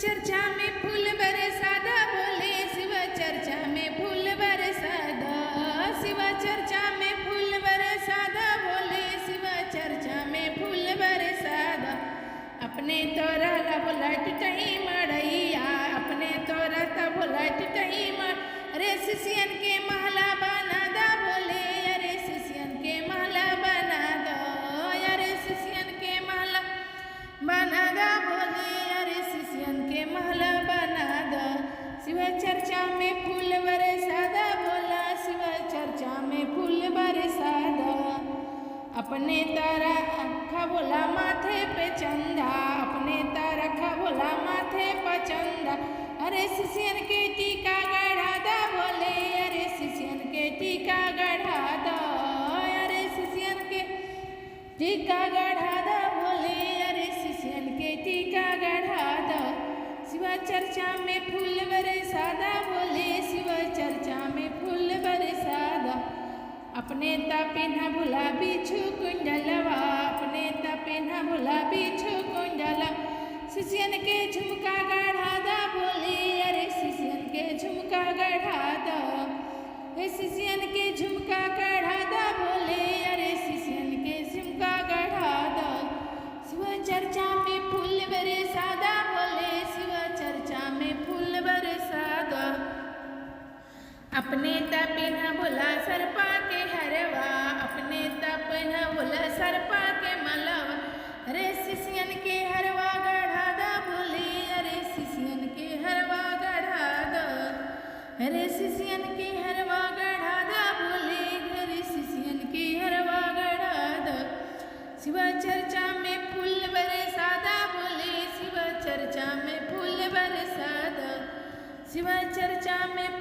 चर्चा में फूल बरसादा बोले, शिव चर्चा में फूल बरसादा, शिव चर्चा में फूल बरसादा बोले, शिव चर्चा में फूल बरसादा। अपने तोरा ला बोलट कहीं मड़ैया, अपने तोरा ता बोलट कहीं मड़, अरे शिष्यन के महला बना दा बोले, अरे शिष्यन के महला बना दो, अरे शिष्यन के महला बना दा बोले, अरे शिष्यन के महला बना दो। शिव चर्चा में फूल बरसादा बोला, शिव चर्चा में फूल बरसादा। अपने तारा रखा बोला माथे पे चंदा, अपने तारा रखा बोला माथे पे चंदा, अरे शिष्यन के टीका गढ़ा दा बोले, अरे शिष्यन के टीका गढ़ा दो, अरे शिष्यन के टीका गढ़ा दा बोले, अरे शिष्यन के टीका गढ़ा दो। शिव चर्चा में फूल बरसादा बोले, शिव चर्चा में फूल बरसादा। अपने ता पेन्हा भुला बिछु कुंडलवा, अपने ता पेन्हा भुला बिछु कुंडला, शिष्यन के झुमका गढ़ा दा बोले, अरे शिष्यन के झुमका गढ़ा दो, हे शिष्यन के झुमका गढ़ा दा बोले, अरे शिष्यन के झुमका गढ़ा दो। शिव चर्चा में फूल बरसादा बोले, शिव चर्चा में फूल बरसादा। अपने ता पेन्हा भोला सरपा के हरवा, अपने ता पेन्हा भोला सरपा के मलवा, अरे शिष्यन के हरवा गढ़ा दा बोले, अरे शिष्यन के हरवा गढ़ा दो, अरे शिष्यन के हरवा गढ़ा दा बोले, अरे शिष्यन के हरवा गढ़ा दो। शिव चर्चा में फूल बरसादा बोले, शिव चर्चा में फूल बरसादा, शिव चर्चा में